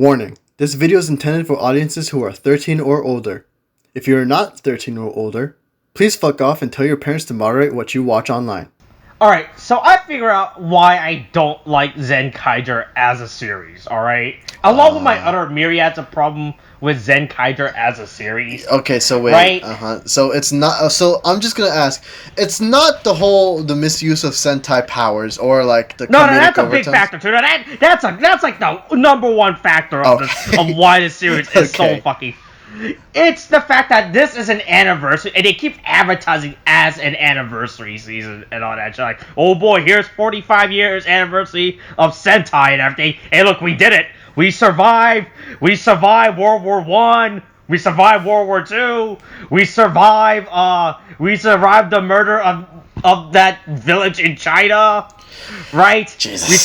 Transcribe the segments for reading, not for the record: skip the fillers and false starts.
Warning, this video is intended for audiences who are 13 or older. If you are not 13 or older, please fuck off and tell your parents to moderate what you watch online. Alright, so I figure out why I don't like Zenkaiger as a series, alright? Along with my other myriads of problem with Zenkaiger as a series. Okay, so wait. Right? So it's not. So I'm just gonna ask. It's not the misuse of Sentai powers or like the. No, that's a big factor too. That's like the number one factor of of why this series is so fucking. It's the fact that this is an anniversary, and they keep advertising as an anniversary season and all that. Like, oh boy, here's 45 years anniversary of Sentai and everything. Hey, look, we did it. We survived. We survived World War I. We survived World War II. We survived. We survived the murder of that village in China. Right? Jesus. We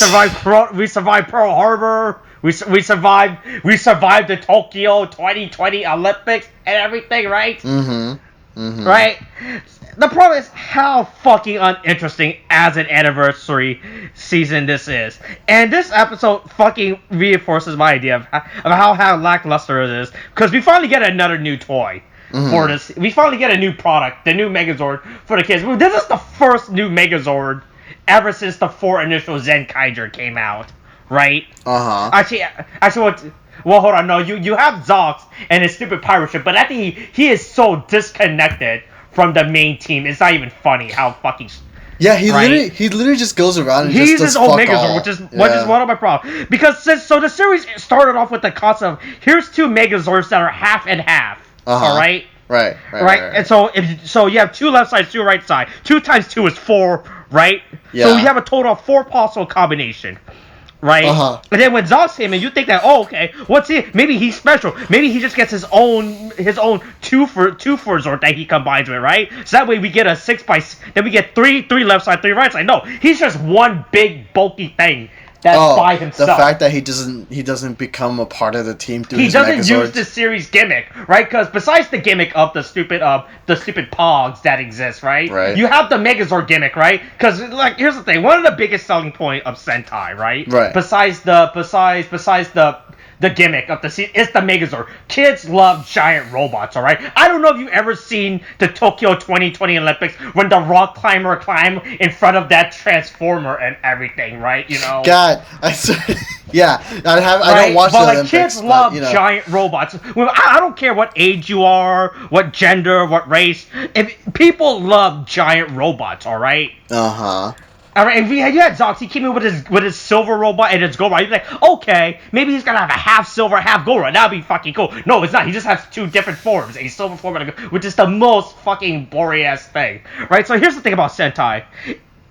survived Pearl Harbor. We survived the Tokyo 2020 Olympics and everything, right? Right? The problem is how fucking uninteresting as an anniversary season this is. And this episode fucking reinforces my idea of how lackluster it is. Because we finally get another new toy for this. We finally get a new product, the new Megazord for the kids. This is the first new Megazord ever since the 4 initial Zenkaiger came out. Right? Actually, well, hold on. No, you have Zox and his stupid pirate ship, but I think he is so disconnected from the main team. It's not even funny how fucking. Yeah, he literally just goes around and he's just does his own fuck Megazord, all. which is one of my problems. Because the series started off with the concept of here's 2 Megazords that are half and half. All right. Right. And so you have 2 left sides, 2 right side. 2 times 2 is 4, right? Yeah. So you have a total of 4 possible combination. Right? And then when Zox came in, you think that, oh, okay, what's he? Maybe he's special. Maybe he just gets his own 2 for Zord that he combines with, right? So that way we get a 6x. Then we get 3 left side, 3 right side. No, he's just one big bulky thing that's by himself. The fact that he doesn't become a part of the team through his doesn't Megazords. use the series gimmick, right? Because besides the gimmick of the stupid pogs that exist, right? You have the Megazord gimmick, right? Because like here's the thing, one of the biggest selling point of Sentai, right? Besides the gimmick of the scene is the Megazord. Kids love giant robots, alright? I don't know if you've ever seen the Tokyo 2020 Olympics when the rock climber climb in front of that transformer and everything, right? You know? God, I don't watch the Olympics. Kids love giant robots. Well, I don't care what age you are, what gender, what race. If people love giant robots, alright? Alright, and you had Zox, he came in with his silver robot and his gold robot. He's like, okay, maybe he's gonna have a half silver, half gold robot. That'd be fucking cool. No, it's not. He just has 2 different forms. A silver form and a gold, which is the most fucking boring ass thing. Right? So here's the thing about Sentai.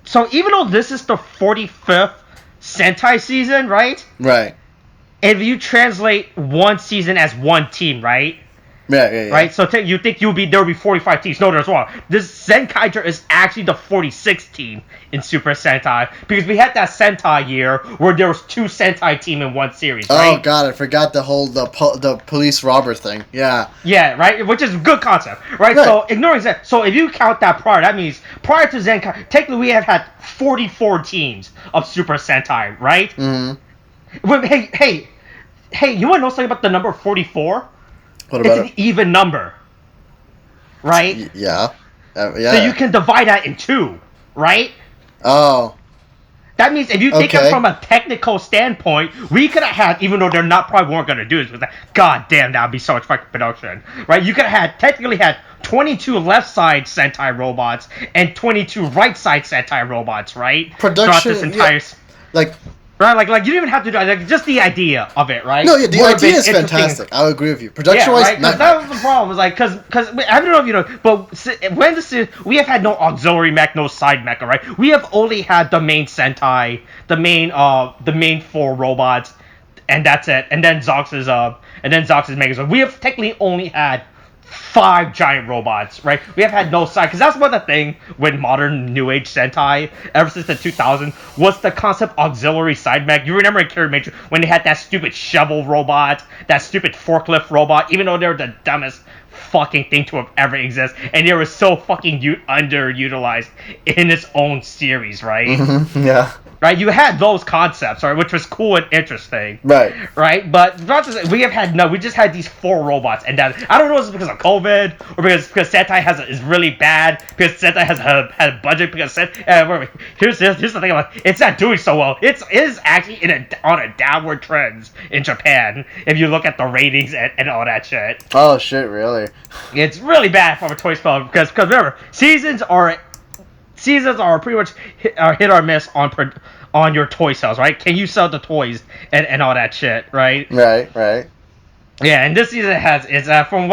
So even though this is the 45th Sentai season, right? Right. If you translate one season as one team, right? Yeah. Right? So you think there will be 45 teams. No, there's one. This Zenkaiger is actually the 46th team in Super Sentai. Because we had that Sentai year where there was 2 Sentai team in one series, right? Oh, God, I forgot the police robber thing. Yeah. Yeah, right? Which is a good concept, right? So ignoring that. So if you count that prior, that means prior to Zenkaiger, technically we have had 44 teams of Super Sentai, right? Hey, you want to know something about the number 44? What about it's an even number, right? Yeah. So you can divide that in 2, right? Oh. That means if you think it from a technical standpoint, we could have had, even though they're probably weren't going to do this, but god damn, that would be so much fucking production, right? You could have technically had 22 left side Sentai robots and 22 right side Sentai robots, right? Production, throughout this entire, right, like you don't even have to do like just the idea of it, right? No, yeah, the idea is fantastic. I would agree with you. Production-wise, right? That was the problem. Was like because I don't know if you know, but when we have had no auxiliary mech, no side mech, right? We have only had the main Sentai, the main 4 robots, and that's it. And then Zox's Megazord. We have technically only had 5 giant robots, right? We have had no side, because that's one of the thing with modern New Age Sentai, ever since the 2000s, was the concept auxiliary side mech. You remember in Carrier Matrix when they had that stupid shovel robot, that stupid forklift robot, even though they were the dumbest fucking thing to have ever exist, and they were so fucking underutilized in its own series, right? Yeah. right? You had those concepts, right, which was cool and interesting, Right. But we just had these 4 robots, and that I don't know if it's because of COVID or because Sentai is really bad because Sentai has had a budget because here's the thing about it, it's not doing so well. It is actually on a downward trend in Japan if you look at the ratings and all that shit. Oh shit, really? It's really bad for a toy film because remember seasons are pretty much hit or miss on your toy sales, right? Can you sell the toys and all that shit, right? Right. Yeah, and this season is from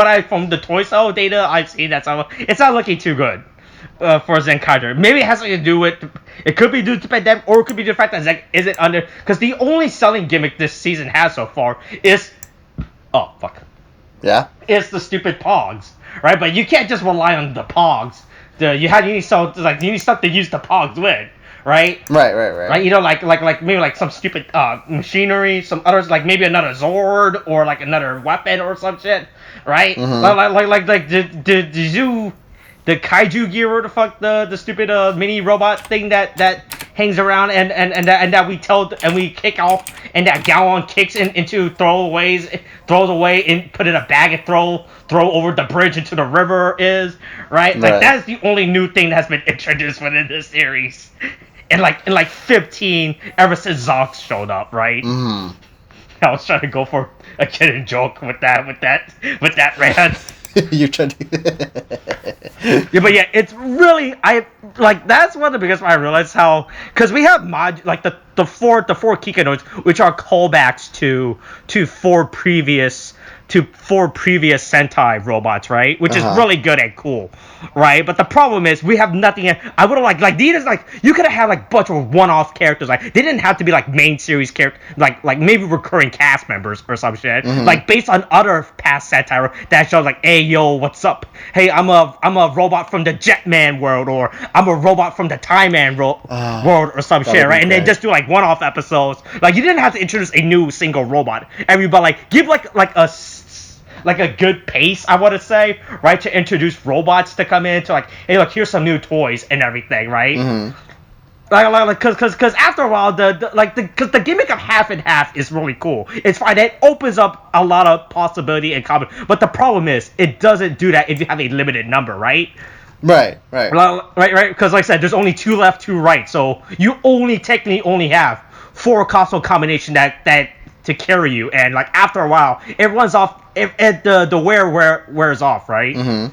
the toy sale data I've seen, it's not looking too good for Zenkaiger. Maybe it has something to do with it could be due to the pandemic, or it could be the fact that Zenk isn't under because the only selling gimmick this season has so far is it's the stupid Pogs, right? But you can't just rely on the Pogs. You need something to use the Pogs with, right? Right. You know, like maybe like some stupid machinery, some others like maybe another Zord or like another weapon or some shit, right? Did you the kaiju gear or the stupid mini robot thing that hangs around and that we kick off and that Gallon kicks into throws away and put in a bag and throw over the bridge into the river is right. Like that's the only new thing that's been introduced within this series in like 15 ever since Zox showed up, right? Mm-hmm. I was trying to go for a kidding joke with that rant. You're trying to. Yeah, but yeah, it's really that's one of the biggest I realized how because we have the four Kikai notes which are callbacks to four previous Sentai robots, right? Which is really good and cool, right? But the problem is we have nothing. I would have like these you could have had like bunch of one-off characters. Like they didn't have to be like main series characters, like maybe recurring cast members or some shit. Mm-hmm. Like based on other past Sentai that shows like, hey yo, what's up? Hey, I'm a robot from the Jetman world, or I'm a robot from the Time Man world or some shit, right? And they just do like one-off episodes. Like you didn't have to introduce a new single robot. Everybody like give like a good pace, I want to say, right, to introduce robots to come in to like, hey, look, here's some new toys and everything, right? Mm-hmm. Because after a while, the gimmick of half and half is really cool. It's fine. It opens up a lot of possibility and common. But the problem is, it doesn't do that if you have a limited number, right? Right. Because like I said, there's only 2 left, 2 right. So you technically only have 4 console combination that to carry you, and like after a while it runs off. The wears off, right? Mm-hmm.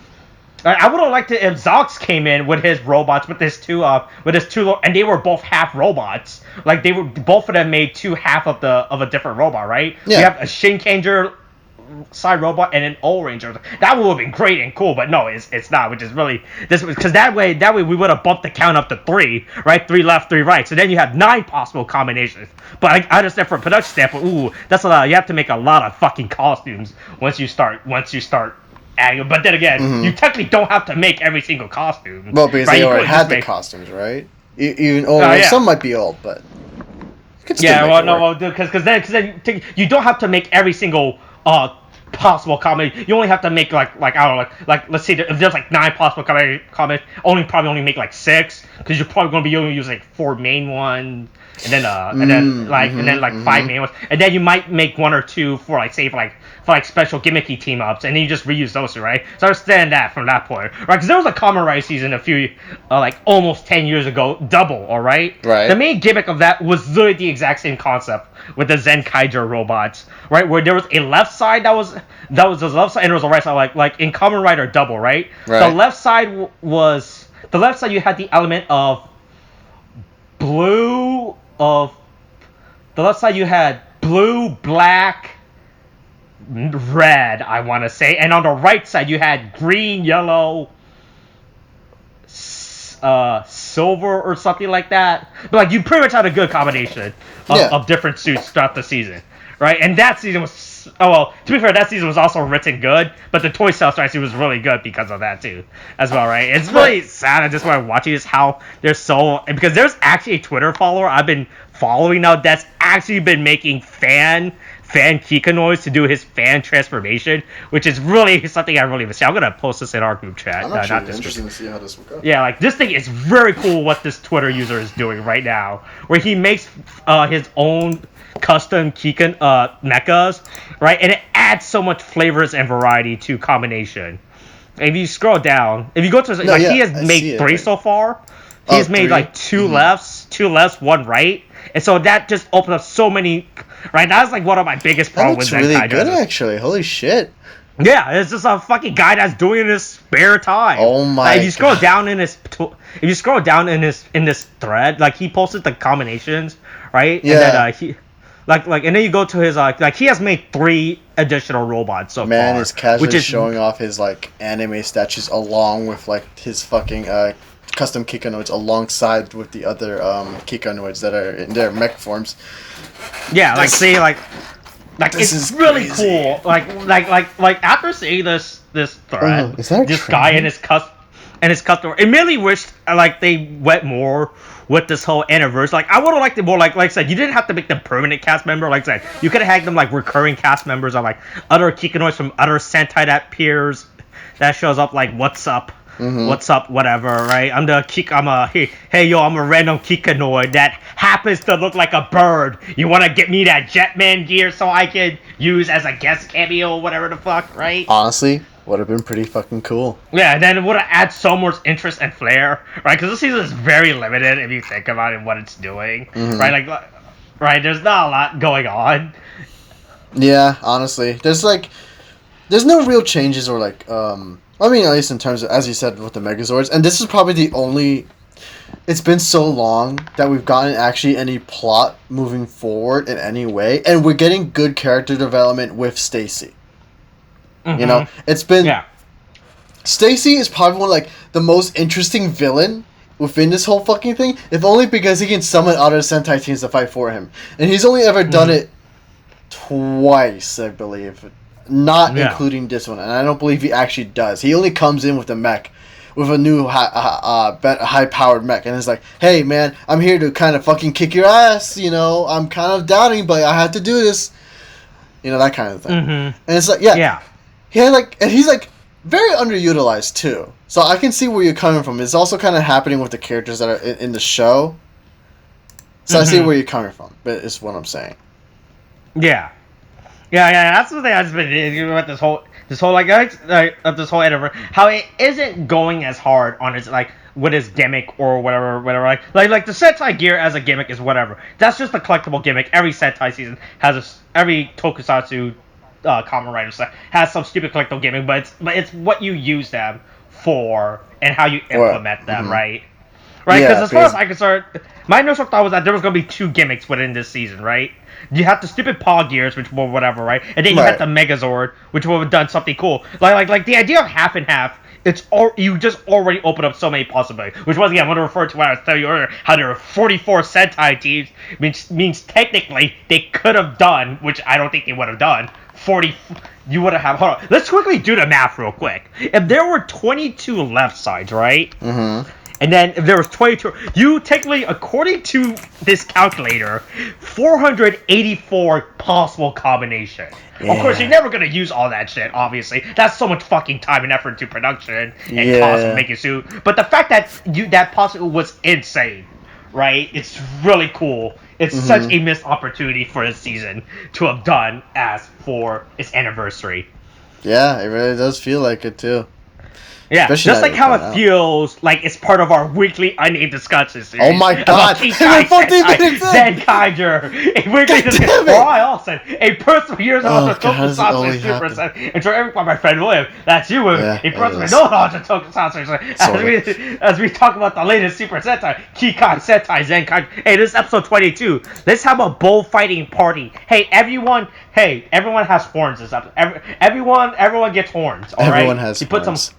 I would have liked it if Zox came in with his robots with his two and they were both half robots. Like they were both of them made 2 half of a different robot, right? Yeah. You have a Shinkanger side robot and an O-Ranger. That would have been great and cool, but no, it's not, which is really this because that way we would have bumped the count up to 3, right? 3 left, 3 right. So then you have 9 possible combinations. But I understand from a production standpoint, that's a lot. You have to make a lot of fucking costumes once you start adding. But then again, you technically don't have to make every single costume. Well, because they already had the costumes, right? Even some might be old, but because then you don't have to make every single possible combination. You only have to make like I don't know, like let's say if there's like 9 possible combinations, probably only make like 6 because you're probably going to be only using like 4 main ones and then 5 main ones, and then you might make 1 or 2 for like special gimmicky team ups, and then you just reuse those, right? So I understand that from that point, right? Because there was a Kamen Rider season a few almost 10 years ago, Double, all right. The main gimmick of that was literally the exact same concept with the Zenkaiger robots, right? Where there was a left side that was the left side, and there was a right side, like in Kamen Rider Double, right? The left side you had the element of blue you had blue, black, red, I want to say, and on the right side you had green, yellow, silver or something like that. But like you pretty much had a good combination of different suits throughout the season, right? And that season was to be fair, that season was also written good, but the toy sales strategy was really good because of that too, as well, right? It's really sad. I just want to watch this how they're because there's actually a Twitter follower I've been following now that's actually been making fan fan Kikanoids to do his fan transformation, which is really something I really miss. I'm gonna post this in our group chat. I'm actually interested to see how this will go. Yeah, like this thing is very cool. What this Twitter user is doing right now, where he makes his own custom Kikan mechas, right, and it adds so much flavors and variety to combination. If you scroll down, if you go to he has made 3 so far. He's made 3? like 2 lefts, 1 right, and so that just opens up so many. Right, that's like one of my biggest problems with Zenkaiger. That looks really good, actually. Holy shit. Yeah, it's just a fucking guy that's doing it in his spare time. Oh my! Like, if you scroll down in this thread, like he posted the combinations, right? Yeah. And then and then you go to his he has made 3 additional robots so far. Man is casually showing off his like anime statues along with like his fucking custom Kikanoids alongside with the other Kikanoids that are in their mech forms. Yeah, it's really crazy. Cool. Like after seeing this thread, this guy and his customer, it really wished like they went more with this whole anniversary. Like I would have liked it more like I said, you didn't have to make them permanent cast member. Like I said, you could have had them like recurring cast members or like other Kikanoids from other Sentai that appears that shows up like what's up. What's up, whatever, right? I'm a random Kikanoid that happens to look like a bird. You want to get me that Jetman gear so I can use as a guest cameo or whatever the fuck, right? Honestly, would have been pretty fucking cool. Yeah, and then it would have added so much interest and flair, right? Because this season is very limited if you think about it, what it's doing, right? Right, there's not a lot going on. Yeah, honestly. There's no real changes or I mean, at least in terms of, as you said, with the Megazords. And this is probably the only... It's been so long that we've gotten actually any plot moving forward in any way. And we're getting good character development with Stacy. You know? It's been... Yeah. Stacy is probably one of, the most interesting villain within this whole fucking thing. If only because he can summon other Sentai teams to fight for him. And he's only ever done it twice, I believe. Not including this one, and I don't believe he actually does. He only comes in with a mech, with a new high-powered mech, and it's like, hey, man, I'm here to kind of fucking kick your ass, you know, I'm kind of doubting, but I have to do this. You know, that kind of thing. And it's like, yeah. He had, and he's, very underutilized, too. So I can see where you're coming from. It's also kind of happening with the characters that are in the show. So I see where you're coming from, but it's what I'm saying. Yeah. Yeah, that's the thing I've just been thinking about this whole this whole anniversary. How it isn't going as hard on his with his gimmick or whatever. Like the Sentai gear as a gimmick is whatever. That's just a collectible gimmick. Every Sentai season has every tokusatsu Kamen Rider set has some stupid collectible gimmick, but it's what you use them for and how you implement them, right? Right? Because as far as I'm concerned, my initial thought was that there was going to be 2 gimmicks within this season, right? You have the stupid paw gears, which were whatever, right? And then you had the Megazord, which would have done something cool. Like the idea of half and half, you just already open up so many possibilities. Which once again, I want to refer to what I was telling you earlier, how there are 44 Sentai teams, means technically they could have done, which I don't think they would have done, 40... You would have... Hold on. Let's quickly do the math real quick. If there were 22 left sides, right? And then if there was 22, you technically, according to this calculator, 484 possible combinations. Yeah. Of course, you're never going to use all that shit, obviously. That's so much fucking time and effort to production and cost of making suit. But the fact that that possible was insane, right? It's really cool. It's such a missed opportunity for this season to have done as for its anniversary. Yeah, it really does feel like it, too. Yeah, especially just like how it feels like it's part of our weekly unnamed discusses series. Oh my god! Kikai Sentai Zenkaiger! A weekly discussion. A person who hears about the tokusatsu Super Sentai. And for everyone, my friend William, that's you, William. A person who knows all the tokusatsu. As we talk about the latest Super Sentai, Kikai Sentai Zenkaiger. Hey, this is episode 22. Let's have a bullfighting party. Hey, everyone has horns this episode. Everyone gets horns, alright? Everyone has horns.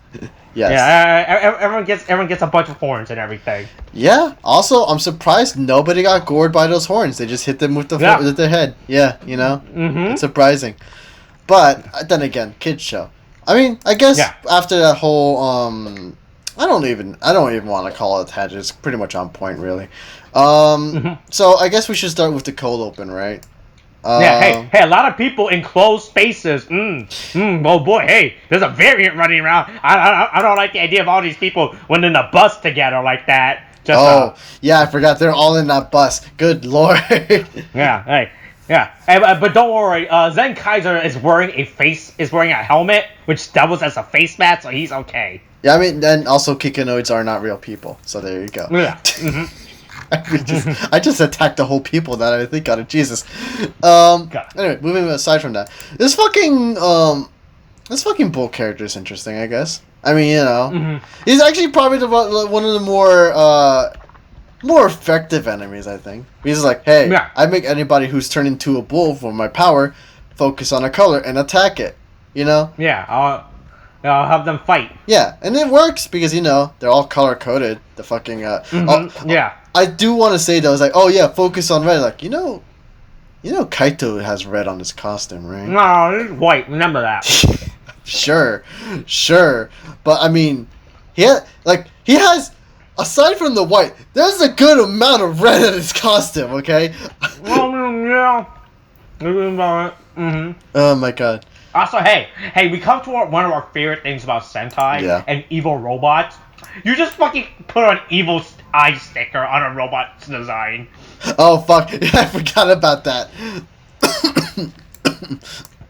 Yes. Yeah, everyone gets a bunch of horns and everything. Yeah. Also, I'm surprised nobody got gored by those horns. They just hit them with their head. Yeah, you know. It's surprising. But then again, kids show. I mean, I guess after that whole I don't even want to call it a tangent. It's pretty much on point, really. So I guess we should start with the cold open, right? Hey, a lot of people in closed spaces. Oh boy, hey, there's a variant running around. I don't like the idea of all these people when in a bus together like that. Yeah, I forgot they're all in that bus. Good lord. Hey, but don't worry. Zenkaiger is wearing a helmet, which doubles as a face mask, so he's okay. Yeah, I mean, then also Kikanoids are not real people, so there you go. Yeah. I just attacked the whole people that I think on it. Jesus. Anyway, moving aside from that, this fucking Bull character is interesting, I guess. I mean, he's actually probably one of the more effective enemies, I think. He's like, hey, I make anybody who's turned into a bull for my power focus on a color and attack it. Yeah, I'll have them fight. Yeah, and it works because they're all color coded. The fucking yeah. I do want to say though, it's like, oh yeah, focus on red. Like Kaito has red on his costume, right? No, it's white. Remember that. Sure, but I mean, he has. Aside from the white, there's a good amount of red in his costume. Okay. Yeah. Mm-hmm. Oh my god. Also, hey, we come to one of our favorite things about Sentai and evil robots. You just fucking put an evil eye sticker on a robot's design. Oh fuck! I forgot about that.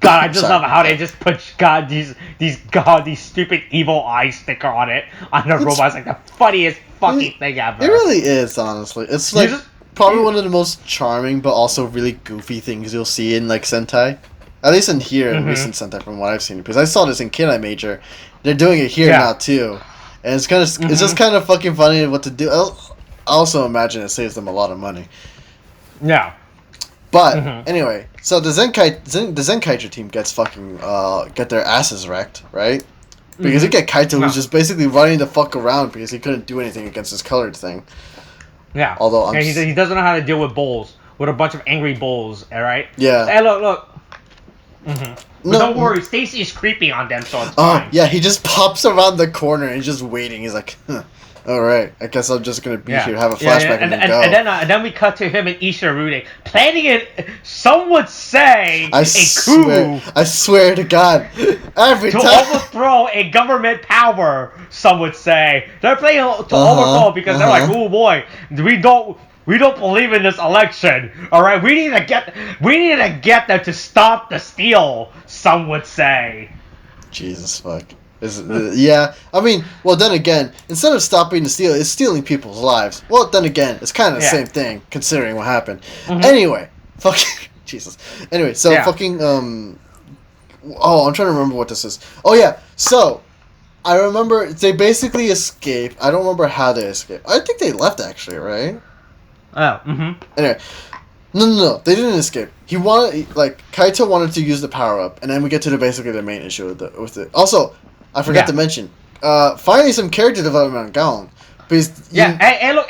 God, I just love how they just put these stupid evil eye sticker on it on the robots, like the funniest fucking thing ever. It really is, honestly. It's like probably one of the most charming but also really goofy things you'll see in like Sentai. At least in recent Sentai from what I've seen, because I saw this in Kikai Major. They're doing it here now too, and it's it's just kind of fucking funny what to do. I also imagine it saves them a lot of money. Yeah. But anyway, so the Zenkaiger team gets fucking get their asses wrecked, right? Because you get Kaito who's just basically running the fuck around because he couldn't do anything against his colored thing. Yeah. Although he doesn't know how to deal with bulls, with a bunch of angry bulls. All right. Yeah. Hey, look. No, don't worry, Stacy is creepy on them, so it's fine. Yeah, he just pops around the corner and he's just waiting. He's like, all right, I guess I'm just gonna be here, have a flashback, and then go. And then we cut to him and Ishirude planning it. Some would say a coup. I swear to God, every time to overthrow a government power. Some would say they're planning to overthrow because they're like, oh boy, we don't believe in this election. All right, we need to get them to stop the steal. Some would say. Jesus fuck. Yeah, I mean, well then again, instead of stopping the steal, it's stealing people's lives. Well then again, it's kind of the same thing considering what happened. Anyway, fucking Jesus. Anyway, so fucking I'm trying to remember what this is. Oh yeah, so I remember they basically escaped. I don't remember how they escaped. I think they left actually, right? Oh, Anyway, no, they didn't escape. Kaito wanted to use the power up, and then we get to basically the main issue with it. Also, I forgot to mention, finally some character development on Gaon. Because hey, look,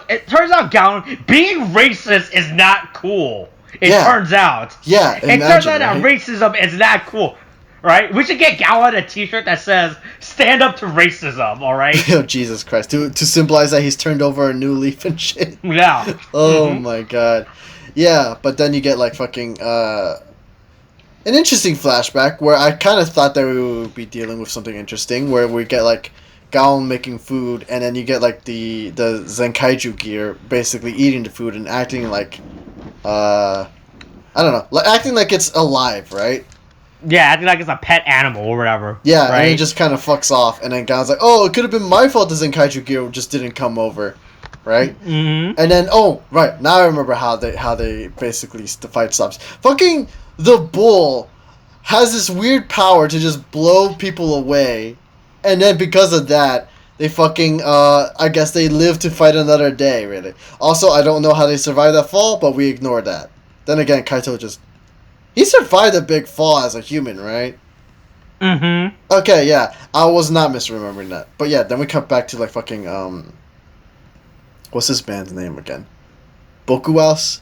it turns out Gaon being racist is not cool. It turns out. Yeah, it turns out that racism is not cool. Right? We should get Gaon a t-shirt that says, stand up to racism, alright? Oh, Jesus Christ. To symbolize that he's turned over a new leaf and shit. Yeah. Oh, my God. Yeah, but then you get, like, fucking, an interesting flashback where I kind of thought that we would be dealing with something interesting, where we get, like, Gaon making food, and then you get, like, the Zenkaiju gear basically eating the food and acting like, I don't know, like, acting like it's alive, right? Yeah, acting like it's a pet animal or whatever. Yeah, right? And he just kind of fucks off, and then Gaon's like, oh, it could have been my fault the Zenkaiju gear just didn't come over, right? And then, right, now I remember how they basically the fight stops. Fucking the bull has this weird power to just blow people away, and then because of that, they fucking, I guess they live to fight another day, really. Also, I don't know how they survived that fall, but we ignore that. Then again, Kaito he survived a big fall as a human, right? Okay, yeah. I was not misremembering that. But yeah, then we come back to like fucking, what's this band's name again? Bokuwa's?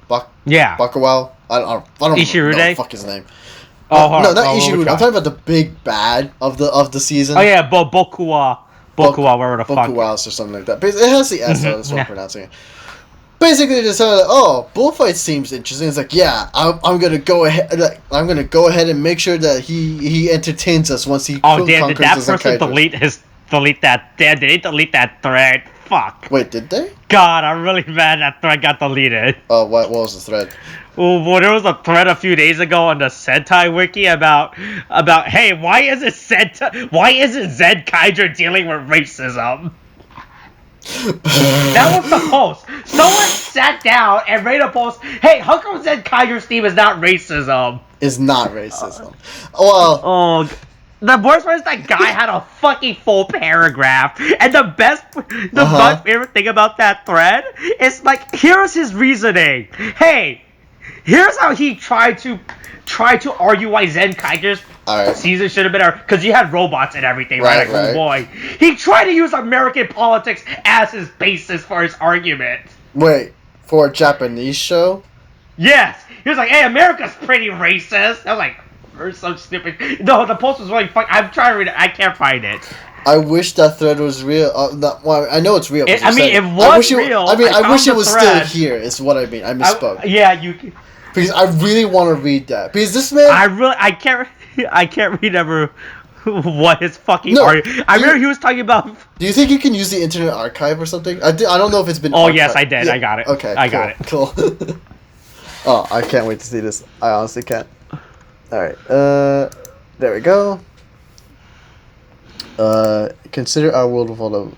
Bakuwao? I don't Ishirude? know the fuck his name. No, not Ishirude. I'm talking about the big bad of the season. Oh yeah, Bokuwa, whatever the fuck. Bokuwa's or something like that. But it has the S, so that's what I'm pronouncing it. basically decided, oh, bullfight seems interesting. It's like, yeah, I'm gonna go ahead. Like, I'm gonna go ahead and make sure that he entertains us once he Oh damn! Did conquers that the person Zenkaigers. delete that? Did they delete that thread? Fuck. Wait, did they? God, I'm really mad that thread got deleted. Oh, what was the thread? Well, there was a thread a few days ago on the Sentai wiki about hey, why isn't Zenkaiger dealing with racism? That was the post. Someone sat down and made a post. Hey, how come Zenkaiger's theme is not racism? Is not racism. Well, Oh, the worst part is that guy had a fucking full paragraph, and the my favorite thing about that thread is like, here's his reasoning. Hey, here's how he tried to argue why Zenkaiger's season should have been because you had robots and everything, right? Like, oh boy, he tried to use American politics as his basis for his argument. Wait, for a Japanese show? Yes, he was like, "Hey, America's pretty racist." I was like, "We're so stupid." No, the post was really fun. I'm trying to read it. I can't find it. I wish that thread was real. Well, I know it's real. It was real. I wish it was still here. Is what I mean. I misspoke. Because I really want to read that. Because this man, I can't read ever what his fucking argument. I remember he was talking about. Do you think you can use the Internet Archive or something? I don't know if it's been. Oh yes, I did. Yeah. I got it. Okay, got it. Cool. Oh, I can't wait to see this. I honestly can't. All right. There we go. Consider our world full of.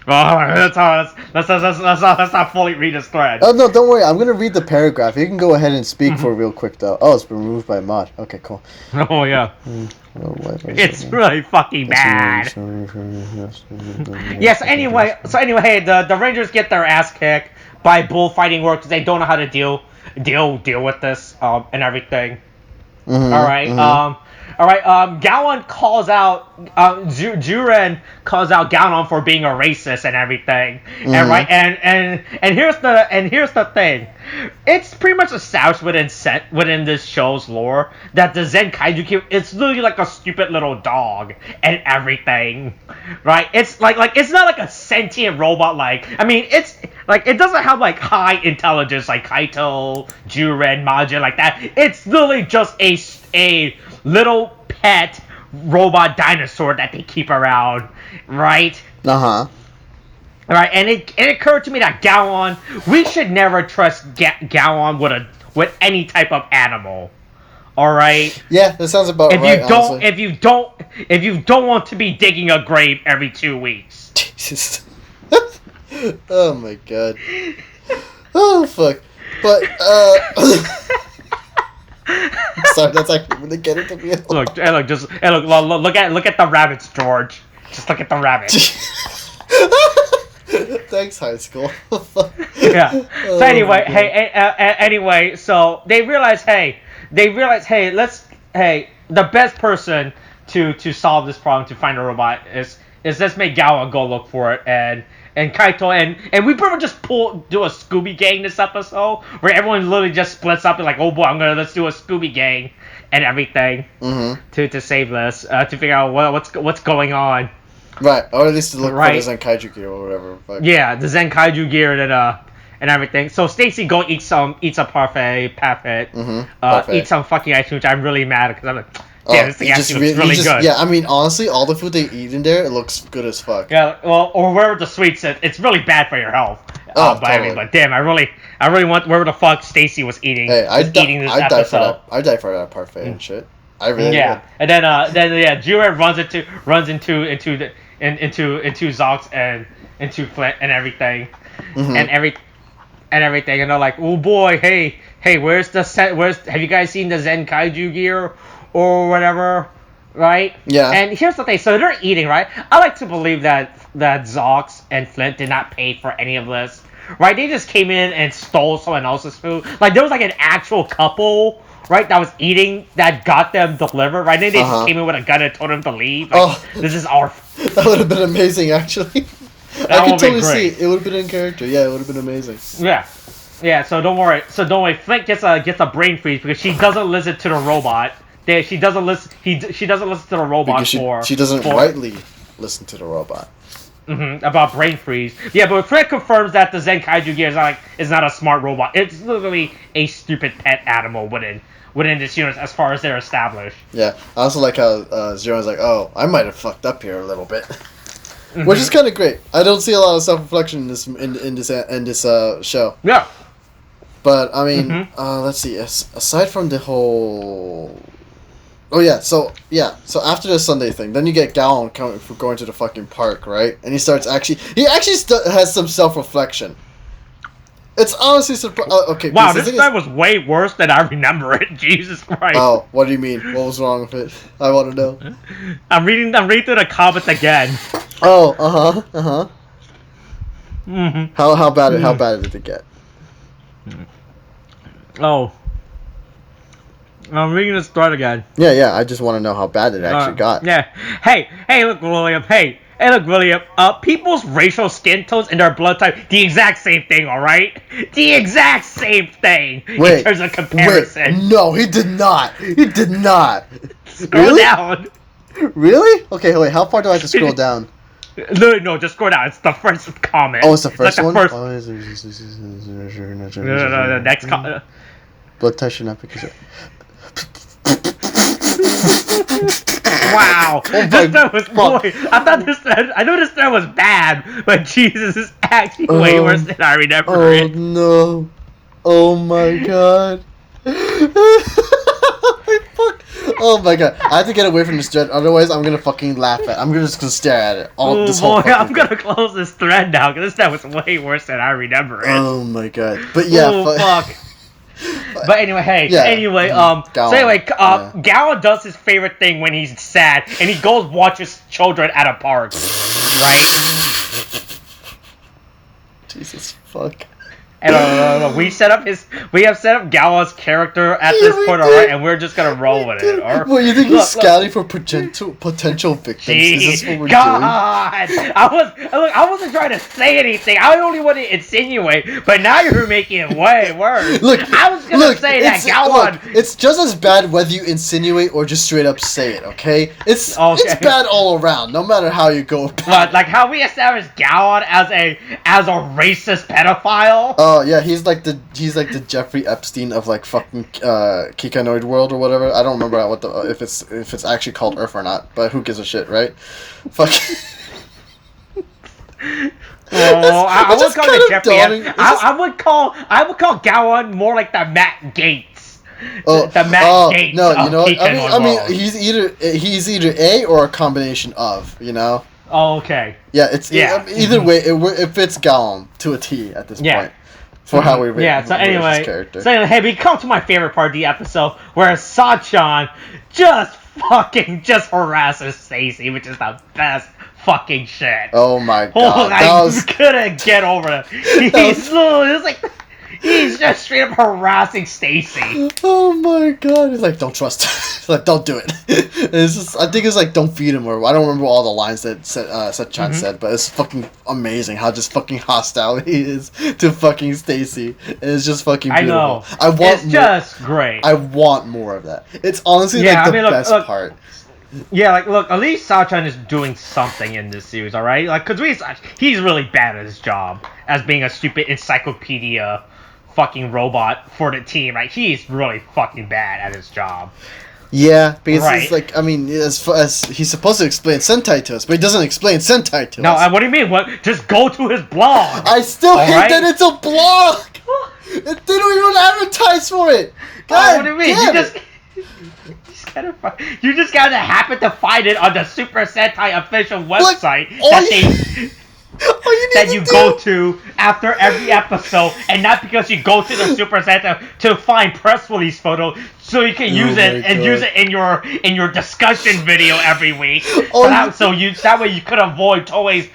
Oh, let's not fully read this thread. Oh no, don't worry. I'm gonna read the paragraph. You can go ahead and speak for real quick though. Oh, it's been removed by mod. Okay, cool. Oh yeah. It's really fucking bad. Yes. Anyway, hey, the Rangers get their ass kicked by bullfighting work because they don't know how to deal with this and everything. All right. Gowan calls out Juren calls out Gowan for being a racist and everything. And here's the thing. It's pretty much established within this show's lore that the Zenkaiger it's literally like a stupid little dog and everything. Right? It's like it's not like a sentient robot it's like it doesn't have like high intelligence like Kaito, Juren, Majin like that. It's literally just a little pet robot dinosaur that they keep around, right? Right, and it occurred to me that Gowan, we should never trust Gowan with any type of animal. All right. Yeah, that sounds about right. If you don't want to be digging a grave every 2 weeks. Jesus. Oh my god. Oh fuck. But sorry, that's actually really getting to me. Look at the rabbits, George. Just look at the rabbits. Thanks, high school. Yeah. So anyway, so they realize, hey, the best person to solve this problem, to find a robot is let's make Gawa go look for it, and Kaito and we pretty much just do a Scooby Gang this episode where everyone literally just splits up and like, oh boy, let's do a Scooby Gang and everything to save this, to figure out what's going on. Right, or at least to look for the Zenkaiger gear or whatever. But... Yeah, the Zenkaiger gear and everything. So Stacy go eats a parfait, eat some fucking ice cream, which I'm really mad because I'm like, damn, this thing actually looks really good. Yeah, I mean, honestly, all the food they eat in there, it looks good as fuck. Yeah, well, or wherever the sweets sit, it's really bad for your health. Totally. But damn, I really want wherever the fuck Stacy was eating. Hey, I'd die for that parfait and shit. I really would. And then Jura runs into Zox and into Flint and everything, and everything, and they're like, oh boy, hey, have you guys seen the Zenkaiger gear or whatever, right? Yeah. And here's the thing, so they're eating, right? I like to believe that Zox and Flint did not pay for any of this, right? They just came in and stole someone else's food. Like there was like an actual couple, right, that was eating, that got them delivered, right? Then they just came in with a gun and told them to leave. Like, this is our... That would have been amazing, actually. I could totally see it. It would have been in character. Yeah, it would have been amazing. Yeah, so don't worry. Flint gets a brain freeze because she doesn't listen to the robot. She doesn't listen to the robot because she doesn't rightly listen to the robot. about brain freeze. Yeah, but Fred confirms that the Zenkaiger gear is not a smart robot. It's literally a stupid pet animal within this universe as far as they're established. Yeah, I also like how Zero's like, oh, I might have fucked up here a little bit, which is kind of great. I don't see a lot of self-reflection in this show. Yeah. But I mean, let's see. Aside from the whole, so after the Sunday thing, then you get Gallon coming for going to the fucking park, right? And he has some self-reflection. It's honestly surprising. Okay. Wow, this guy was way worse than I remember it. Jesus Christ. Oh, what do you mean? What was wrong with it? I want to know. I'm reading through the comments again. Oh, How bad did it get? Oh. I'm reading this thread again. Yeah. I just want to know how bad it actually got. Yeah. Hey, look, William. Hey, look, William. People's racial skin tones and their blood type, the exact same thing, alright? The exact same thing in terms of comparison. Wait, no, he did not. Scroll down. Really? Okay, wait, how far do I have to scroll down? No, just scroll down. It's the first comment. Oh, it's the first one? First... No, the next comment. Blood touch should not be considered. Wow. This thread was I know this thread was bad, but Jesus is actually way worse than I remember it. Oh no. Oh my god. Oh my god. I have to get away from this thread, otherwise I'm gonna fucking laugh at it. I'm just gonna stare at it. I'm gonna close this thread now, because this thread was way worse than I remember it. Oh my god. But yeah, fuck. But anyway, Gallon does his favorite thing when he's sad, and he goes watches children at a park, right? Jesus fuck. And we have set up Gallon's character at this point, alright, and we're just gonna roll with it. Well, you think he's scouting for potential victims? Is this what we're doing? I wasn't trying to say anything. I only wanted to insinuate, but now you're making it way worse. I was gonna say that Gallon. It's just as bad whether you insinuate or just straight up say it. Okay, it's bad all around, no matter how you go about it. But like how we established Gallon as a racist pedophile. Oh yeah, he's like the Jeffrey Epstein of like fucking Kikai world or whatever. I don't remember if it's actually called Earth or not, but who gives a shit, right? Fuck. I would call it Jeffrey. I would call Gallon more like the Matt Gates. The Matt Gates. No, you know what? I mean, world. he's either A or a combination of, you know. Oh, okay. Yeah, either way, it fits Gallon to a T at this point. For how we rate his character. So anyway, we come to my favorite part of the episode, where Sachan just harasses Stacy, which is the best fucking shit. Oh my god. I couldn't get over it. He's just straight up harassing Stacy. Oh my god. He's like, don't trust him. He's like, don't do it. I think it's like, don't feed him, or I don't remember all the lines that Sachan said, but it's fucking amazing how just fucking hostile he is to fucking Stacy. And it's just fucking beautiful. I know. It's just great. I want more of that. It's honestly the best part. Yeah, look, at least Sachan is doing something in this series, alright? Because he's really bad at his job as being a stupid encyclopedia fucking robot for the team. Like, he's really fucking bad at his job. Yeah, because it's like, I mean, as he's supposed to explain Sentai to us, but he doesn't explain Sentai to us. No, what do you mean? What? Just go to his blog. I still hate that it's a blog. They don't even advertise for it. God, what do you mean? You just gotta happen to find it on the Super Sentai official website that you go to after every episode, and not because you go to the Super Sentai to find press release photo so you can use it in your discussion video every week. That way you could avoid Toei's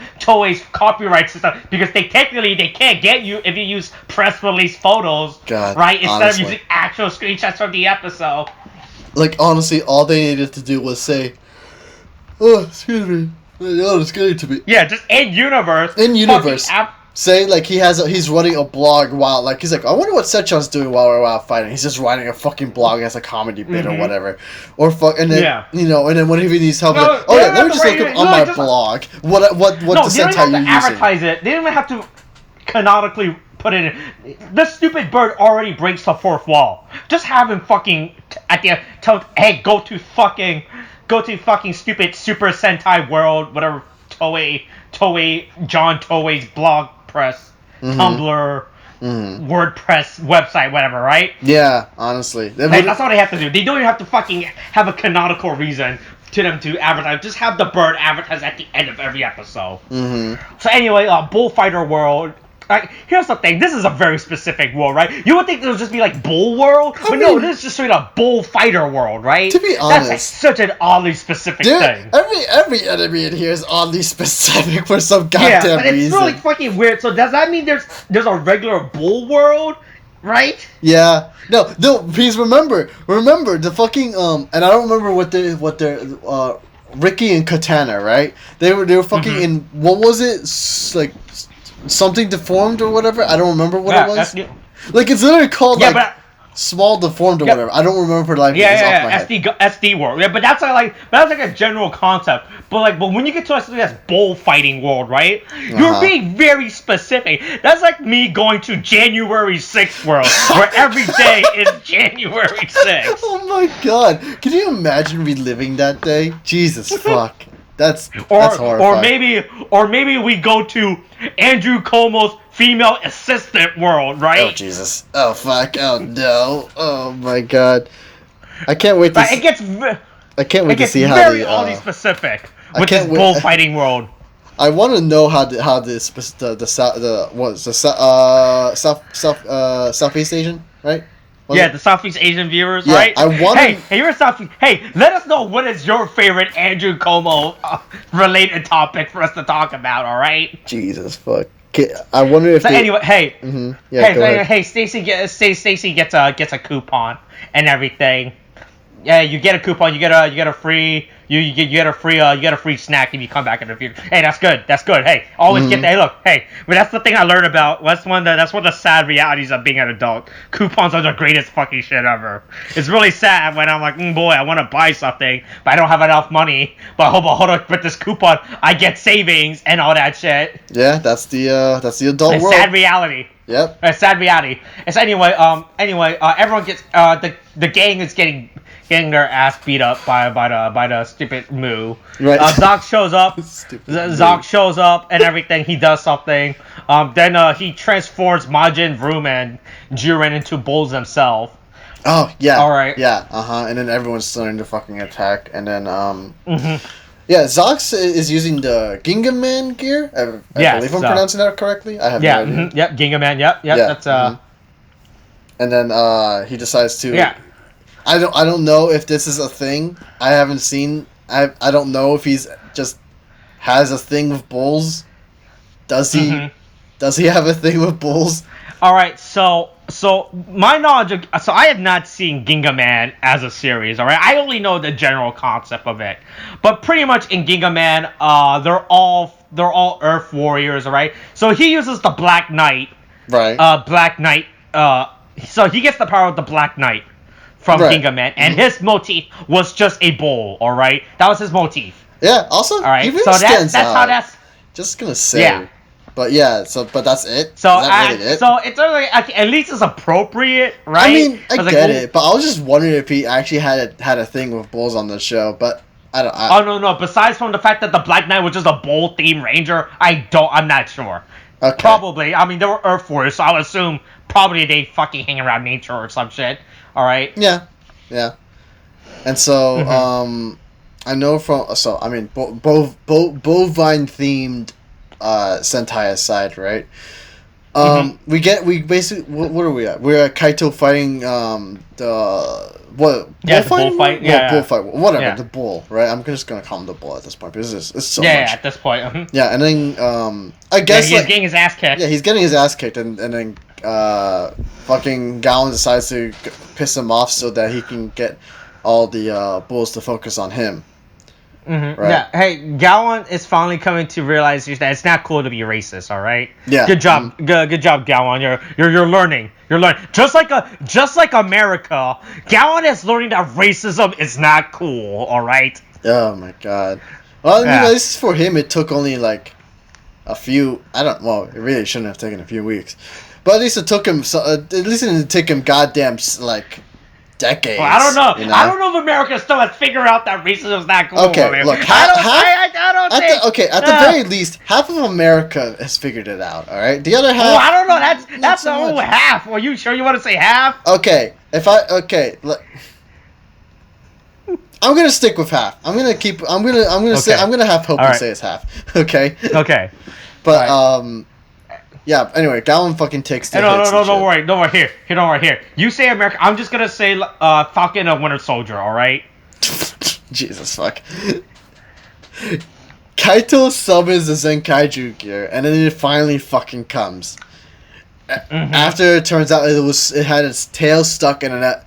copyright system, because they can't get you if you use press release photos, right? Instead of using actual screenshots from the episode. Like, honestly, all they needed to do was say, "Oh, excuse me, oh, it's getting to be." Yeah, just in universe. In universe. say like he's running a blog while like he's like, I wonder what Sechan's doing while we're out fighting. He's just writing a fucking blog as a comedy bit or whatever, or and then and then whenever he needs help, like, oh yeah, let me just look up on my blog. What no, the they don't Sentai even have to advertise it. They don't even have to canonically put it in. This stupid bird already breaks the fourth wall. Just have him fucking at the end tell, hey, go to fucking stupid Super Sentai World, whatever Toei John Toei's blog press, Tumblr, WordPress website, whatever, right? Yeah, honestly. That's all they have to do. They don't even have to fucking have a canonical reason to them to advertise. Just have the bird advertise at the end of every episode. So anyway, Bullfighter World. Like, here's the thing. This is a very specific world, right? You would think it would just be like Bull World, but no, this is just straight up Bullfighter World, right? To be honest, that's like such an oddly specific thing. Every enemy in here is oddly specific for some goddamn but it's reason. really fucking weird. So does that mean there's a regular Bull World, right? Yeah. No. Please remember the fucking and I don't remember what their Ricky and Katana, right? They were fucking in, what was it, like something deformed or whatever. I don't remember what it was. Like, it's literally called small deformed or whatever. I don't remember like SD world. Yeah, but that's like a general concept. But when you get to something that's bullfighting world, right? You're being very specific. That's like me going to January 6th world, where every day is January 6th. Oh my god! Can you imagine reliving that day? Jesus fuck. That's horrifying. Or maybe we go to Andrew Cuomo's female assistant world, right? Oh Jesus! Oh fuck! Oh no! Oh my god! I can't wait to. I can't wait to see how very oddly specific with this bullfighting world. I want to know how Southeast Asian, right? The Southeast Asian viewers, right? Hey, you're a Southeast. Hey, let us know what is your favorite Andrew Cuomo related topic for us to talk about. All right? Jesus fuck. I wonder if. Stacy gets a coupon and everything. Yeah, you get a coupon. You get a free snack if you come back in the future. Hey, that's good. Hey, always get that. Hey, look. Hey, but that's the thing I learned about. That's one of the sad realities of being an adult. Coupons are the greatest fucking shit ever. It's really sad when I'm like, boy, I want to buy something, but I don't have enough money. But hold on, with this coupon, I get savings and all that shit. Yeah, that's the adult world. Sad reality. Yep. A sad reality. It's anyway. Everyone gets the gang is getting their ass beat up by the stupid Moo. Right. Zoc shows up. Zoc shows up and everything. He does something. Then he transforms Majin, Vroom, and Jiren into bulls himself. Oh yeah. All right. Yeah. And then everyone's starting to fucking attack, and then yeah, Zox is using the Gingaman gear. I believe I'm pronouncing that correctly. I have no idea. Yep. Gingaman. Yep. That's And then he decides to. Yeah. I don't know if this is a thing. I haven't seen. I don't know if he's just has a thing with bulls. Does he? Does he have a thing with bulls? All right. So my knowledge. I have not seen Gingaman as a series. All right. I only know the general concept of it. But pretty much in Gingaman, they're all Earth warriors. All right. So he uses the Black Knight. Right. Black Knight. So he gets the power of the Black Knight from Gingaman, and his motif was just a bull. All right, that was his motif. Yeah. Also, all right. So that's how that's. Just gonna say. Yeah. But yeah. But that's it. So really it? So it's really at least it's appropriate, right? I mean, I get it, but I was just wondering if he actually had a thing with bulls on the show, but. Oh no! Besides from the fact that the Black Knight was just a bull themed ranger, I'm not sure. Okay. Probably. I mean, they were Earth warriors, so I would assume probably they fucking hang around nature or some shit. All right. Yeah. And so, I know bovine themed Sentai aside, right? We basically what are we at? We're at Kaito fighting the bullfight. Bullfight. Whatever, the bull, right? I'm just gonna call him the bull at this point because it's so much. Yeah, at this point. Yeah, and then I guess he's getting his ass kicked. Yeah, he's getting his ass kicked, and then fucking Gowan decides to piss him off so that he can get all the bulls to focus on him. Mm-hmm. Right? Yeah. Hey, Gowan is finally coming to realize that it's not cool to be racist. All right. Yeah. Good job. Good job, Gowan. You're learning. You're learning. Just like America, Gowan is learning that racism is not cool. All right. Oh my god. Well, I mean, Yeah. at least for him, it took only like a few. Well, it really shouldn't have taken a few weeks, but at least it took him. At least it didn't take him goddamn like decades. Well, I don't know. You know? I don't know if America still has figured out that racism is not cool. Okay, look. I don't think. At the very least, half of America has figured it out. All right, the other half. Well, I don't know. That's so the whole much. half. Are you sure you want to say half? Okay, look. I'm gonna stick with half. I'm gonna have hope and say it's half. Okay. Okay. But yeah. Anyway, Gowan fucking takes the hits. No, don't worry. Don't worry here. You say America. I'm just gonna say Falcon and Winter Soldier. All right. Jesus fuck. Kaito summons the Zenkaiger gear, and then it finally fucking comes. Mm-hmm. After it turns out it had its tail stuck in a net.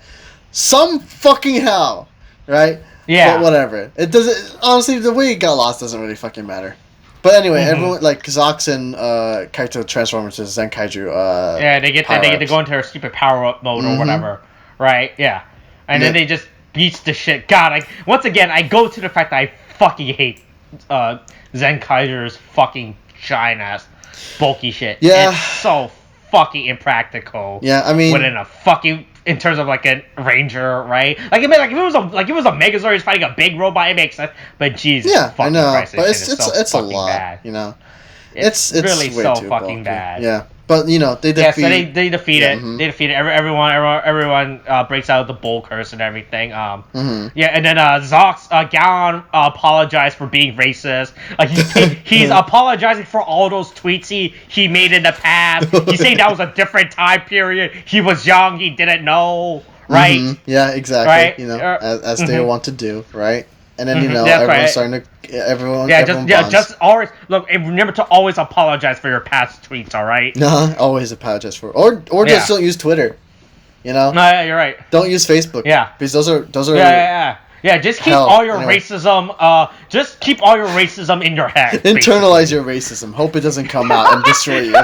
Some fucking hell, right? Yeah. But whatever. It doesn't. Honestly, the way it got lost doesn't really fucking matter. But anyway, everyone like Zox and Kaito transform into Zenkaiger. Yeah, they get to go into their stupid power up mode or whatever, right? Yeah, and then they just beats the shit. God, once again I go to the fact that I fucking hate Zenkaiger's fucking giant ass bulky shit. Yeah, it's so fucking impractical. Yeah, I mean, within a fucking in terms of like a ranger, right? Like if it was a Megazord who's fighting a big robot, it makes sense. But Jesus, I know, Christ, but it's a lot, bad. You know, it's really way so too fucking bulky. bad. Yeah, but you know they defeat. Yeah, so they defeat it. They defeat it. Everyone breaks out of the bull curse and everything. Yeah, and then Zox Gowan apologized for being racist. He's apologizing for all those tweets he made in the past. He's saying that was a different time period. He was young. He didn't know. Right? Yeah, exactly. Right? You know, as they want to do, right? And then everyone's right. starting to everyone. Just always look. And remember to always apologize for your past tweets. All right? No, always apologize for, or just don't use Twitter. You know? No, yeah, you're right. Don't use Facebook. Yeah, because those are. Yeah, just keep all your racism. Just keep all your racism in your head. Internalize your racism. Hope it doesn't come out and destroy you.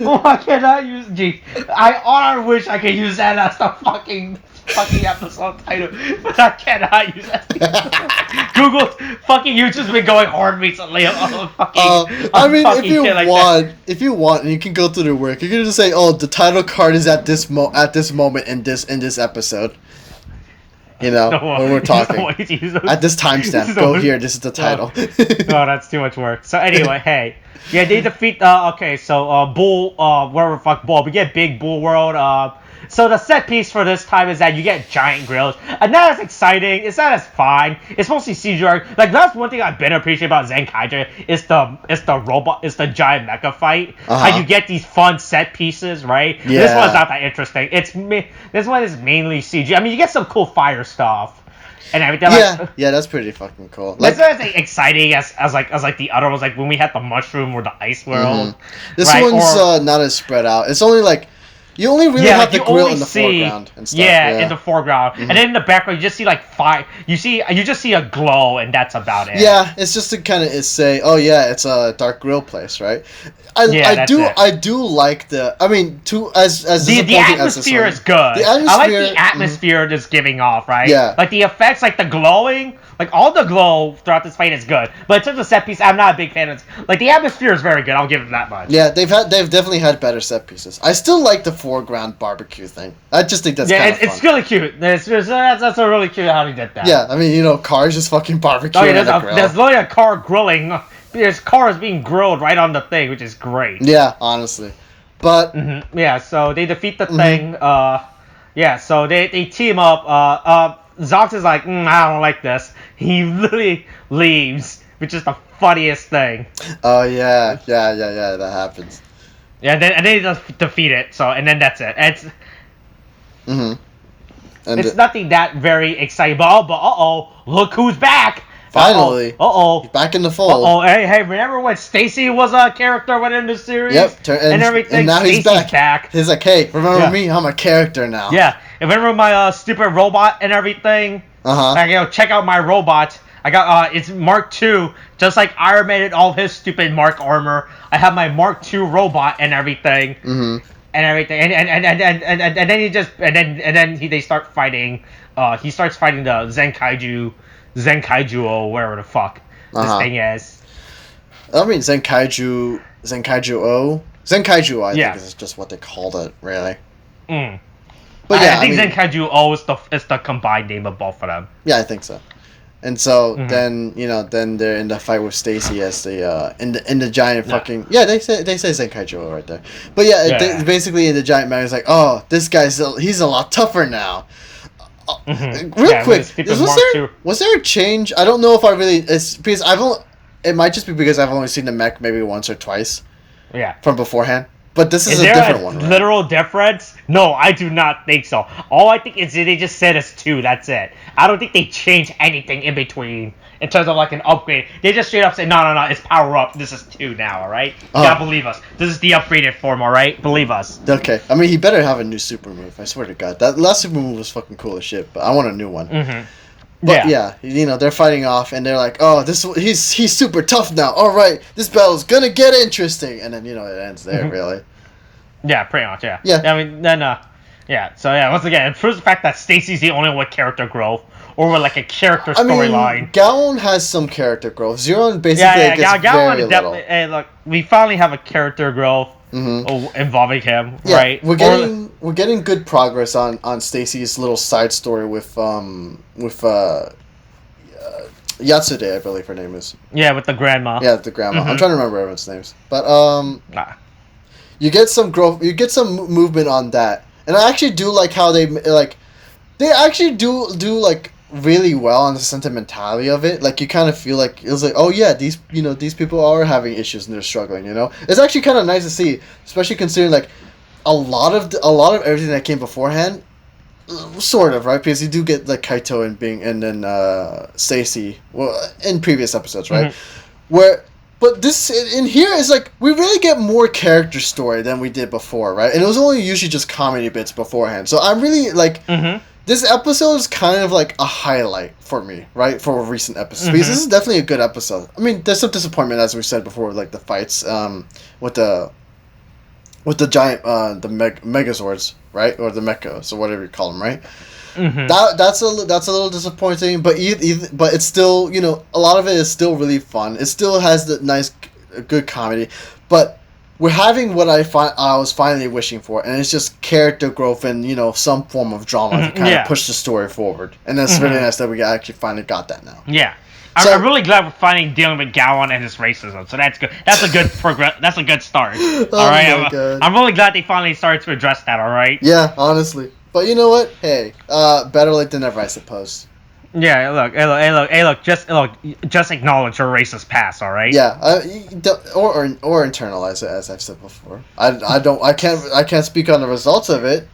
Oh, I cannot use. Gee, I wish I could use that as the fucking episode title, but I cannot use that. Google fucking YouTube's been going hard recently. I mean, if you want, and you can go through the work, you can just say, "Oh, the title card is at this moment in this episode." You know, when we're talking at this timestamp, go here. This is the title. Oh, that's too much work. So anyway, hey, yeah, they defeat. Bull. Whatever fuck Bull. We get Big Bull World. So the set piece for this time is that you get giant grills, and not as exciting. It's not as fine. It's mostly CGI. Like that's one thing I've been appreciating about Zenkaiger is the robot, is the giant mecha fight. How you get these fun set pieces, right? Yeah. This one's not that interesting. This one is mainly CG. I mean, you get some cool fire stuff and everything. Yeah, that's pretty fucking cool. Like, it's not as exciting as the other ones. Like when we had the mushroom or the ice world. This one's not as spread out. It's only like. You only really have the grill in the foreground and stuff. Yeah, in the foreground, and then in the background you just see like fire. You just see a glow, and that's about it. Yeah, it's just to kind of say, oh yeah, it's a dark grill place, right? I do like the. I mean, the atmosphere is good. I like the atmosphere that's giving off, right? Yeah, like the effects, like the glowing. Like, all the glow throughout this fight is good. But in terms of set piece, I'm not a big fan of it. Like, the atmosphere is very good. I'll give it that much. Yeah, they've definitely had better set pieces. I still like the foreground barbecue thing. I just think that's kind of fun. It's really cute. That's a really cute how he did that. Yeah, I mean, you know, cars just fucking barbecuing on the grill. There's literally a car grilling. There's cars being grilled right on the thing, which is great. Yeah, honestly. But... Yeah, so they defeat the thing. So they team up. Zox is like, I don't like this. He literally leaves, which is the funniest thing. Oh yeah, that happens. Yeah, and then they just defeat it. So and then that's it. It's nothing that very exciting. But look who's back! Finally. Uh-oh. He's back in the fold. Uh-oh. Hey, remember when Stacy was a character within the series? Yep. And everything? And now Stacy's he's back. He's like, hey, remember me? I'm a character now. Yeah. And remember my stupid robot and everything? Uh-huh. Like, check out my robot. I got, it's Mark II, just like Iron Man and all his stupid Mark armor. I have my Mark II robot and everything. Mm-hmm. And everything, and then he just, they start fighting. He starts fighting the Zenkaiger, or whatever the fuck this thing is. I mean, Zenkaiger O. Zenkaiger, I think is just what they called it, really. Mm. But yeah, I think Zenkaiger O is the combined name of both of them. Yeah, I think so. And so then they're in the fight with Stacy as the in the giant fucking they say Zenkaijo right there. But they, basically in the giant man is like, oh, this he's a lot tougher now. Real quick, was there a change? I don't know if I really it's because it might just be because I've only seen the mech maybe once or twice. Yeah. From beforehand. But this is a there different one, right? Literal difference? No, I do not think so. All I think is they just said it's 2, that's it. I don't think they changed anything in between in terms of like an upgrade. They just straight up say, no, it's power up. This is 2 now, alright? You gotta believe us. This is the upgraded form, alright? Believe us. Okay. I mean, he better have a new super move. I swear to God. That last super move was fucking cool as shit, but I want a new one. Mm-hmm. But they're fighting off, and they're like, "Oh, he's super tough now. All right, this battle's gonna get interesting." And then it ends there, really. Yeah, pretty much. Yeah. Yeah. I mean, then So once again, it proves the fact that Stacy's the only one with character growth, or with like a character storyline. Gallon has some character growth. Zeron basically gets very little. Hey, look, we finally have a character growth involving him, right? We're getting good progress on Stacy's little side story with Yatsude, I believe her name is. Yeah, with the grandma. Yeah, the grandma. I'm trying to remember everyone's names, but you get some growth. You get some movement on that, and I actually do like how they actually do like really well on the sentimentality of it. Like you kind of feel like it was like, oh yeah, these people are having issues and they're struggling. It's actually kind of nice to see, especially considering like a lot of everything that came beforehand. Sort of, right? Because you do get like Kaito and then Stacy, in previous episodes, right? But this in here is like we really get more character story than we did before, right? And it was only usually just comedy bits beforehand. So I'm really like this episode is kind of like a highlight for me, right? For recent episodes, because this is definitely a good episode. I mean, there's some disappointment as we said before, like the fights with the giant the Megazords, right? Or the Mechas, or whatever you call them, right? That's a little disappointing, but but it's still, a lot of it is still really fun. It still has the nice, good comedy, but we're having what I was finally wishing for, and it's just character growth and some form of drama to kind of push the story forward. And it's really nice that we actually finally got that now. Yeah. I'm really glad we're finally dealing with Gallon and his racism, so that's good. That's a good progress. That's a good start. All right, I'm really glad they finally started to address that. All right. Yeah, honestly, but you know what? Hey, better late than never, I suppose. Yeah, look. Just acknowledge your racist past. All right. Yeah, or internalize it, as I've said before. I can't speak on the results of it,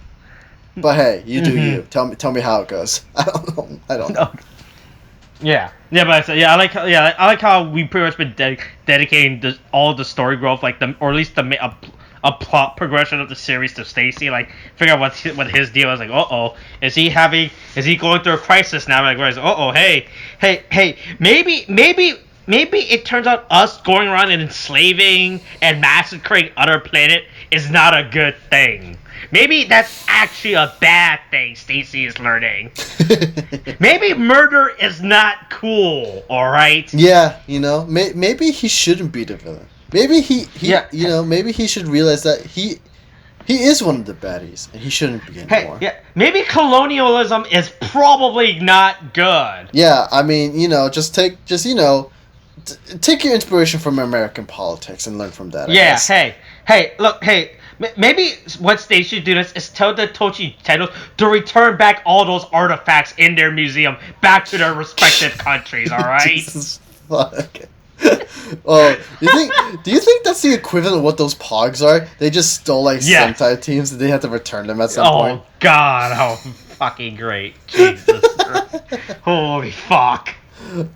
but hey, you do you. Tell me how it goes. I don't know. Yeah, but I like how we pretty much been dedicating all the story growth, or at least a plot progression of the series to Stacy. Like, figure out what his deal is. Like, is he going through a crisis now? Like, hey, maybe it turns out us going around and enslaving and massacring other planet is not a good thing. Maybe that's actually a bad thing Stacy is learning. Maybe murder is not cool, alright? Yeah, maybe he shouldn't be the villain. Maybe maybe he should realize that he is one of the baddies, and he shouldn't be anymore. Maybe colonialism is probably not good. Yeah, I mean, take your inspiration from American politics and learn from that. Maybe what they should do is tell the Tochi titles to return back all those artifacts in their museum back to their respective countries, alright? Jesus fuck. Do you think that's the equivalent of what those pogs are? They just stole Sentai teams and they had to return them at some point? Oh god, how fucking great. Jesus. Holy fuck.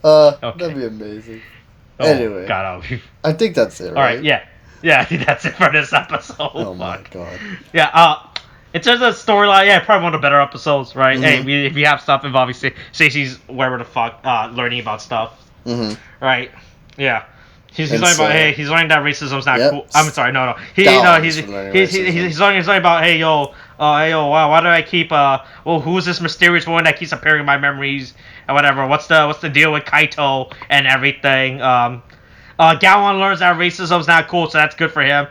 That'd be amazing. Oh, Anyway, God, I think that's it, all right? right, yeah, I think that's it for this episode. Oh Fuck. my god. Yeah. In terms of storyline, yeah, probably one of the better episodes, right? Mhm. Hey, if you have stuff involving Stacey's wherever the fuck, learning about stuff, right? Yeah. He's And learning about so- he's learning that racism's not Yep. cool. I'm sorry, no. Gowan He's is learning he's racism. learning about wow, why do I keep who's this mysterious woman that keeps appearing in my memories and whatever? What's the deal with Kaito and everything? Gowan learns that racism's not cool, so that's good for him.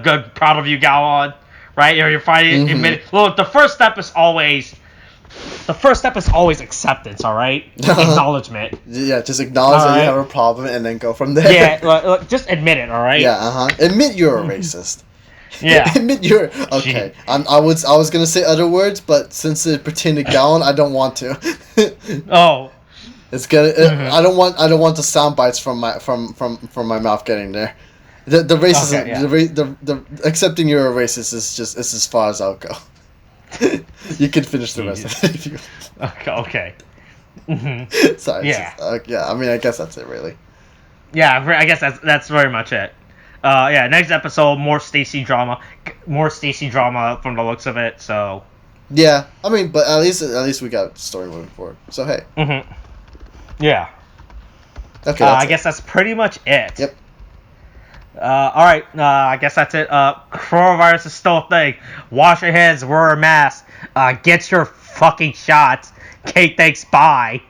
Good, proud of you, Gowan. Right? You're finally admitting. Look, the first step is always acceptance. All right, acknowledgement. Yeah, just acknowledge that you have a problem and then go from there. Yeah, look, just admit it. All right. Yeah. Admit you're a racist. Yeah. Admit you're okay. I was gonna say other words, but since it pertained to Gowan, I don't want to. Oh. It's gonna. I don't want the sound bites from my mouth getting there. The racism. Okay, yeah. The accepting you're a racist is as far as I'll go. You can finish the rest of it if you. Okay. Sorry. Yeah. Yeah. I mean, I guess that's it, really. Yeah, I guess that's very much it. Yeah. Next episode, more Stacy drama from the looks of it. So. Yeah, I mean, but at least we got story moving forward. So hey. Yeah. Okay. I guess that's pretty much it. Yep. All right. I guess that's it. Coronavirus is still a thing. Wash your hands. Wear a mask. Get your fucking shots. Okay, thanks. Bye.